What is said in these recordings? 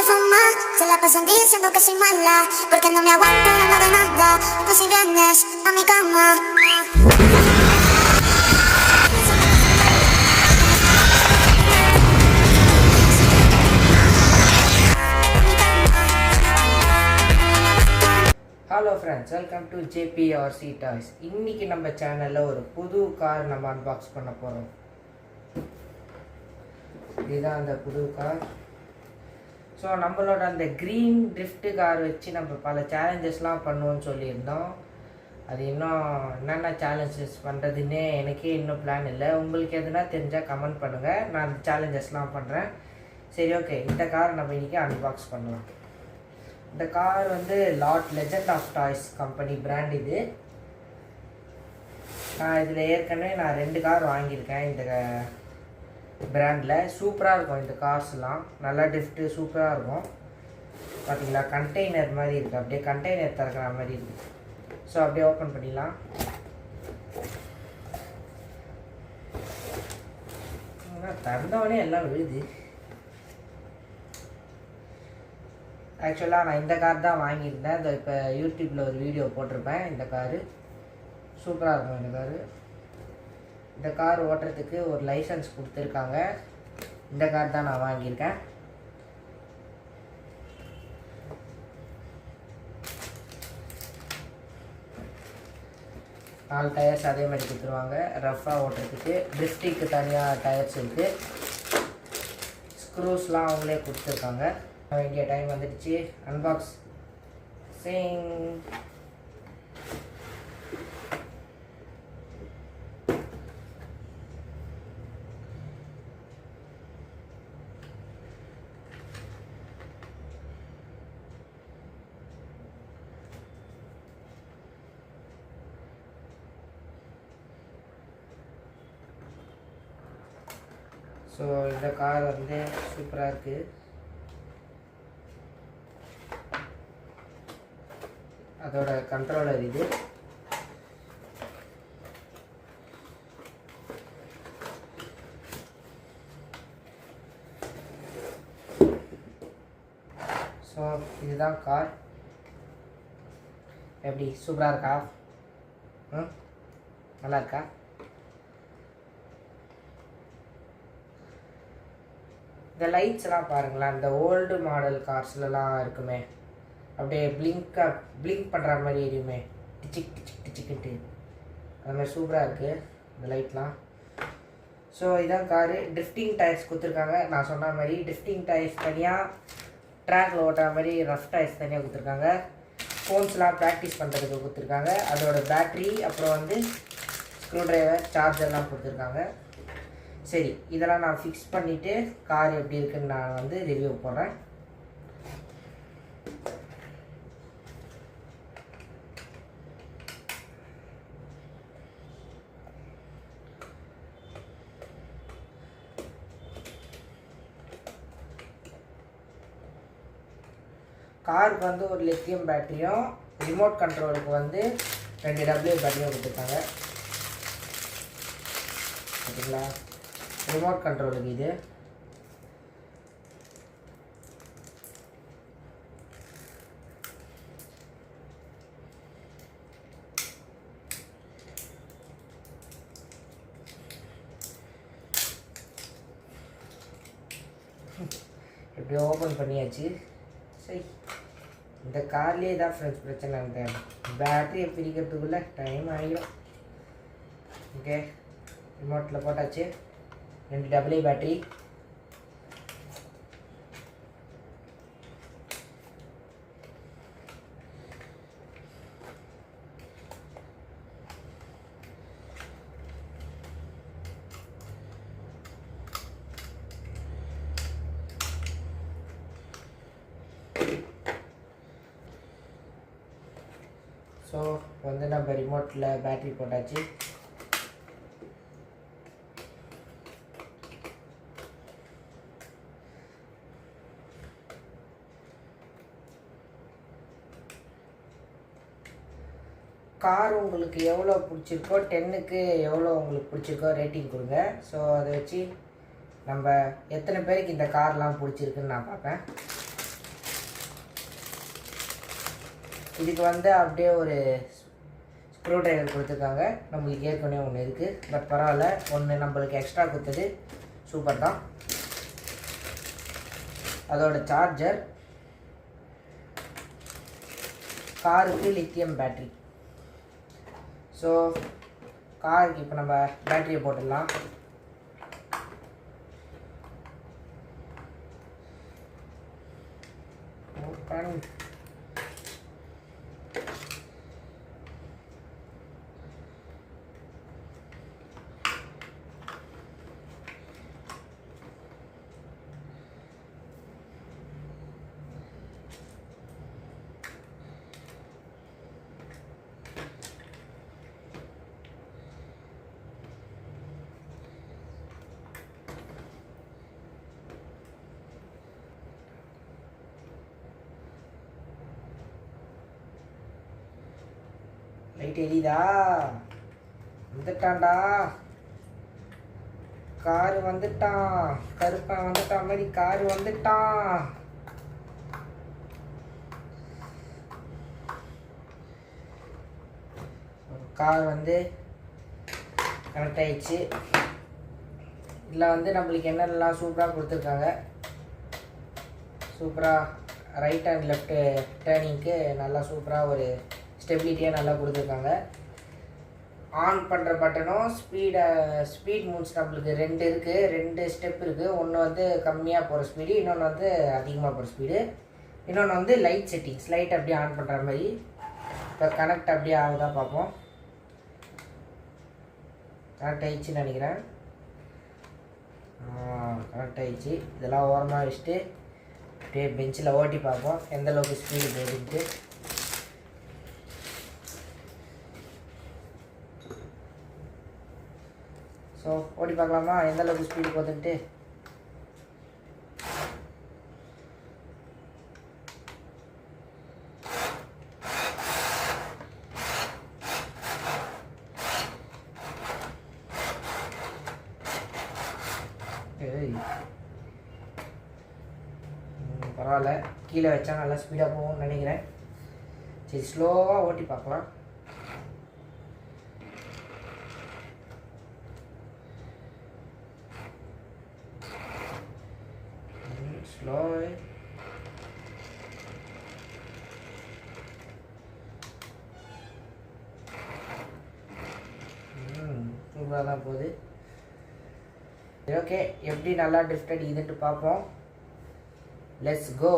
de fumar, se la pasan diciendo que soy mala, porque no me aguanto, no de nada, tú si vienes a mi cama. Hello friends, welcome to JBRC toys. இன்றைக்கி நம்ம சேனலில் ஒரு புது car நம்ம unbox பண்ண போகிறோம். இதுதான் அந்த புது கார். ஸோ நம்மளோட அந்த க்ரீன் ட்ரிஃப்ட் கார் வச்சு நம்ம பல சேலஞ்சஸ்லாம் பண்ணுவோம்னு சொல்லியிருந்தோம். அது இன்னும் என்னென்ன சேலஞ்சஸ் பண்ணுறதுன்னே எனக்கே இன்னும் பிளான் இல்லை. உங்களுக்கு எதுனா தெரிஞ்சால் கமெண்ட் பண்ணுங்கள், நான் அந்த சேலஞ்சஸ்லாம் பண்ணுறேன். சரி, ஓகே, இந்த கார் நம்ம இன்றைக்கி அன்பாக்ஸ் பண்ணலாம். இந்த கார் வந்து lot legend of toys company brand. இது நான் இதில் ஏற்கனவே 2 கார் வாங்கியிருக்கேன். இந்த பிராண்டில் சூப்பராக இருக்கும். இந்த கார்ஸ்லாம் நல்லா ட்ரிஃப்ட்டு சூப்பராக இருக்கும். பார்த்தீங்களா, கண்டெய்னர் மாதிரி இருக்குது, அப்படியே கண்டெய்னர் திறக்கிற மாதிரி இருக்குது. ஸோ அப்படியே ஓப்பன் பண்ணிடலாம். திறந்தவொடனே எல்லாம் விழுது. ஆக்சுவலாக நான் இந்த கார் தான் வாங்கியிருந்தேன். இந்த இப்போ யூடியூப்பில் ஒரு வீடியோ போட்டிருப்பேன். இந்த காரு சூப்பராக இருக்கும். இந்த கார் ஓட்டுறதுக்கு ஒரு லைசன்ஸ் கொடுத்துருக்காங்க. இந்த கார் தான் நான் வாங்கியிருக்கேன். நாலு டயர்ஸ் அதே மாதிரி கொடுத்துருவாங்க ரஃப்பாக ஓட்டுறதுக்கு. ட்ரிஃப்டிக்கு தனியாக டயர்ஸ் இருக்குது. ஸ்க்ரூஸ்லாம் அவங்களே கொடுத்துருக்காங்க. வேண்டிய டைம் வந்துடுச்சு. அன்பாக்ஸ் சிங். ஸோ இந்த கார் வந்து சூப்பராக இருக்குது. அதோட கண்ட்ரோலர் இது. ஸோ இதுதான் கார். எப்படி சூப்பராக இருக்கா? நல்லா இருக்கா? இந்த லைட்ஸ்லாம் பாருங்களேன். இந்த ஓல்டு மாடல் கார்ஸ்லலாம் இருக்குமே, அப்படியே பிளிங்க் பண்ணுற மாதிரி எரியுமே, டிச்சிக் டிச்சிக் டிச்சிக்கிட்டு, அது மாதிரி சூப்பராக இருக்குது இந்த லைட்லாம். ஸோ இதான் காரு. ட்ரிஃப்டிங் டயர்ஸ் கொடுத்துருக்காங்க. நான் சொன்ன மாதிரி ட்ரிஃப்டிங் டயர்ஸ் தனியாக, ட்ராக்ல ஓட்டுற மாதிரி ரஃப் டயர்ஸ் தனியாக கொடுத்துருக்காங்க. ஃபோன்ஸ்லாம் ப்ராக்டிஸ் பண்ணுறதுக்கு கொடுத்துருக்காங்க. அதோட பேட்ரி, அப்புறம் வந்து ஸ்க்ரூ ட்ரைவர், சார்ஜர்லாம் கொடுத்துருக்காங்க. சரி, இதெல்லாம் நான் ஃபிக்ஸ் பண்ணிவிட்டு கார் எப்படி இருக்குன்னு நான் வந்து ரிவ்யூ போடுறேன். காருக்கு வந்து ஒரு லித்தியம் பேட்டரியும், ரிமோட் கண்ட்ரோலுக்கு வந்து 2 டபிள்யூ பேட்டரியும் கொடுத்துருக்காங்க. ஓகேங்களா, ரிமோட் கண்ட்ரோலுக்கு இது. இப்படி ஓப்பன் பண்ணியாச்சு. சரி, இந்த கார்லேயே தான் ஃப்ரெண்ட்ஸ் பிரச்சனை. இந்த பேட்டரியை பிரிக்கிறதுக்குள்ளே டைம் ஆகிடும். ஓகே, ரிமோட்டில் போட்டாச்சு. 2 டபிள்யூ பேட்டரி. ஸோ வந்து நம்ம ரிமோட்டில் பேட்டரி போட்டாச்சு. கார் உங்களுக்கு எவ்வளோ பிடிச்சிருக்கோ, 10க்கு எவ்வளோ உங்களுக்கு பிடிச்சிருக்கோ ரேட்டிங் கொடுங்க. ஸோ அதை வச்சு நம்ம எத்தனை பேருக்கு இந்த கார்லாம் பிடிச்சிருக்குன்னு நான் பார்ப்பேன். இதுக்கு வந்து அப்படியே ஒரு ஸ்க்ரூ ட்ரைவர் கொடுத்துருக்காங்க. நம்மளுக்கு ஏற்கனவே ஒன்று இருக்குது, பட் பரவாயில்ல, ஒன்று நம்மளுக்கு எக்ஸ்ட்ரா கொடுத்தது சூப்பர் தான். அதோட சார்ஜர், காருக்கு லித்தியம் பேட்ரி. ஸோ காருக்கு இப்போ நம்ம பேட்டரியை போட்டுடலாம். ஓப்பன். லைட் எரியுதா? வந்துட்டான்டா, காரு வந்துட்டான், கருப்பன் வந்துட்டான் மாதிரி காரு வந்துட்டான். கார் வந்து கனெக்ட் ஆயிடுச்சு. இதில் வந்து நம்மளுக்கு என்னென்னலாம் சூப்பராக கொடுத்துருக்காங்க. சூப்பராக ரைட் அண்ட் லெஃப்ட் டேர்னிங்க்கு நல்லா சூப்பராக ஒரு ஸ்டெபிலிட்டியாக நல்லா கொடுத்துருக்காங்க. ஆன் பண்ணுற பட்டனும் ஸ்பீட் மூவ்ஸ் நம்மளுக்கு 2 இருக்குது, 2 ஸ்டெப் இருக்குது. ஒன்று வந்து கம்மியாக போகிற ஸ்பீடு, இன்னொன்று வந்து அதிகமாக போகிற ஸ்பீடு. இன்னொன்று வந்து லைட் செட்டிங்ஸ், லைட் அப்படியே ஆன் பண்ணுற மாதிரி. இப்போ கனெக்ட் அப்படியே ஆகுதா பார்ப்போம். கனெக்ட் ஆகிடுச்சின்னு நினைக்கிறேன். கனெக்ட் ஆகிடுச்சு. இதெல்லாம் ஓரமாக வச்சுட்டு அப்படியே பெஞ்சில் ஓட்டி பார்ப்போம் எந்தளவுக்கு ஸ்பீடு போகுதுன்ட்டு. ஸோ ஓட்டி பார்க்கலாமா எந்தளவுக்கு ஸ்பீடு போகுதுன்ட்டு. பரவாயில்ல, கீழே வச்சா நல்லா ஸ்பீடாக போகும்னு நினைக்கிறேன். சரி, ஸ்லோவாக ஓட்டி பார்க்கலாம். ஸ்லோ. சூப்பராக தான் போகுது. ஓகே, எப்படி நல்லா ட்ரிஃப்ட் அடிக்குதுன்ட்டு பார்ப்போம். Let's go.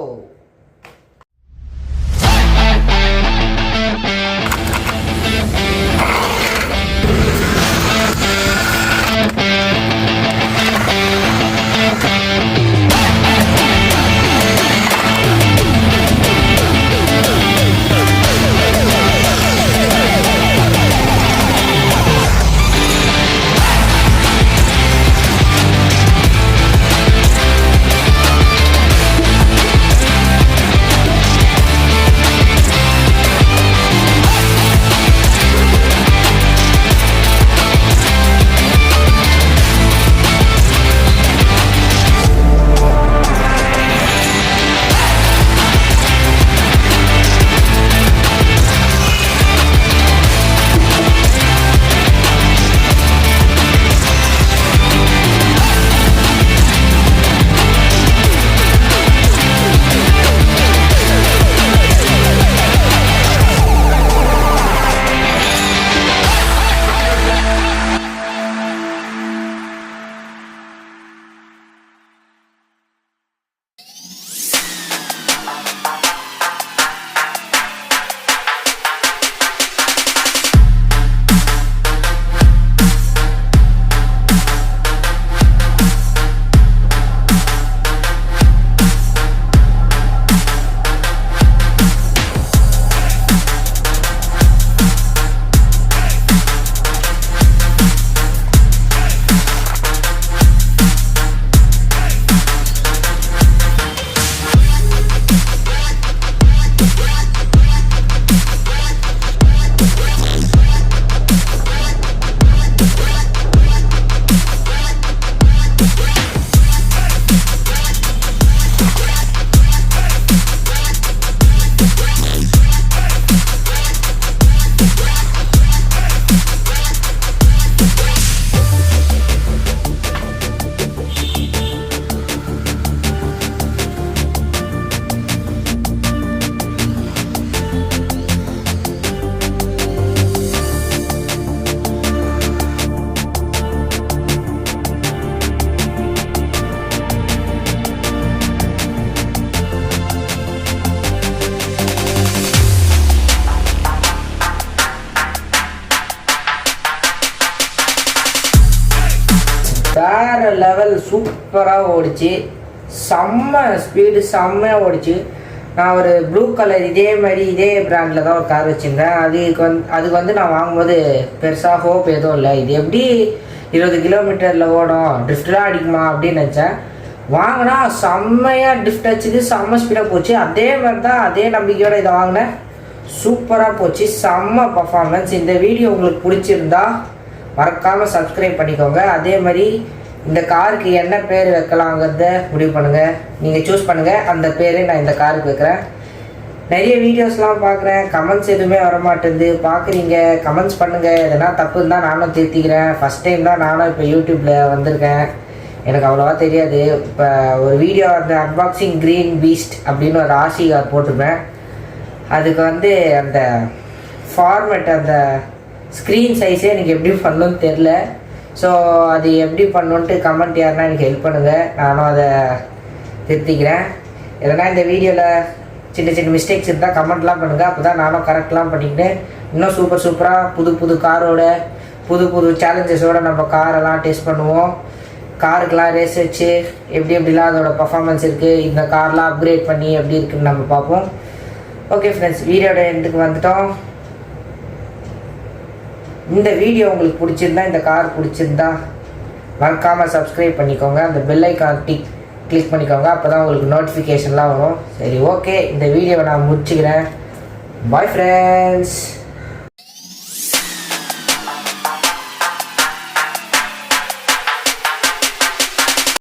லெவல் சூப்பராக ஓடிச்சு. செம்ம ஸ்பீடு, செம்மையாக ஓடிச்சு. நான் ஒரு ப்ளூ கலர் இதே மாதிரி இதே பிராண்டில் தான் ஒரு கார் வச்சுருந்தேன். அதுக்கு வந்து நான் வாங்கும்போது பெருசாக ஹோப் எதுவும் இல்லை. இது எப்படி 20 கிலோமீட்டரில் ஓடும், ட்ரிஃப்ட்லாம் அடிக்குமா அப்படின்னு நினச்சேன். வாங்கினா செம்மையாக ட்ரிஃப்ட் அடிச்சுது, செம்ம ஸ்பீடாக போச்சு. அதே மாதிரி தான் அதே நம்பிக்கையோடு இதை வாங்கினேன். சூப்பராக போச்சு, செம்ம பர்ஃபார்மன்ஸ். இந்த வீடியோ உங்களுக்கு பிடிச்சிருந்தா மறக்காமல் சப்ஸ்கிரைப் பண்ணிக்கோங்க. அதே மாதிரி இந்த காருக்கு என்ன பேர் வைக்கலாங்கிறத முடிவு பண்ணுங்கள், நீங்கள் சூஸ் பண்ணுங்கள். அந்த பேர் நான் இந்த காருக்கு வைக்கிறேன். நிறைய வீடியோஸ்லாம் பார்க்குறேன், கமெண்ட்ஸ் எதுவுமே வரமாட்டேங்குது. பார்க்குறீங்க, கமெண்ட்ஸ் பண்ணுங்கள். எதனா தப்பு இருந்தால் நானும் திருத்திக்கிறேன். ஃபஸ்ட் டைம் தான் நானும் இப்போ யூடியூப்பில் வந்திருக்கேன், எனக்கு அவ்வளோவா தெரியாது. இப்போ ஒரு வீடியோ அந்த அன்பாக்சிங் க்ரீன் பீஸ்ட் அப்படின்னு ஒரு ஆர்சி கார் போட்டிருப்பேன். அதுக்கு வந்து அந்த ஃபார்மேட், அந்த ஸ்க்ரீன் சைஸே எனக்கு எப்படி பண்ணணும்னு தெரில. ஸோ அது எப்படி பண்ணணுன்ட்டு கமெண்ட் யாருன்னா எனக்கு ஹெல்ப் பண்ணுங்கள், நானும் அதை திருத்திக்கிறேன். எதனா இந்த வீடியோவில் சின்ன சின்ன மிஸ்டேக்ஸ் இருந்தால் கமெண்ட்லாம் பண்ணுங்கள். அப்போ தான் நானும் கரெக்ட்லாம் பண்ணிக்கிட்டு இன்னும் சூப்பராக புது காரோட புது சேலஞ்சஸோடு நம்ம காரெல்லாம் டெஸ்ட் பண்ணுவோம். காருக்கெலாம் ரேஸ் வச்சு எப்படிலாம் அதோட பர்ஃபார்மன்ஸ் இருக்குது, இந்த கார்லாம் அப்கிரேட் பண்ணி எப்படி இருக்குன்னு நம்ம பார்ப்போம். ஓகே ஃப்ரெண்ட்ஸ், வீடியோட எண்டுக்கு வந்துட்டோம். இந்த வீடியோ உங்களுக்கு பிடிச்சிருந்தா, இந்த கார் பிடிச்சிருந்தா மறக்காமல் சப்ஸ்கிரைப் பண்ணிக்கோங்க. அந்த பெல் ஐக்கான் கிளிக் பண்ணிக்கோங்க, அப்போ தான் உங்களுக்கு நோட்டிஃபிகேஷன்லாம் வரும். சரி, ஓகே, இந்த வீடியோவை நான் முடிச்சுக்கிறேன். Bye friends.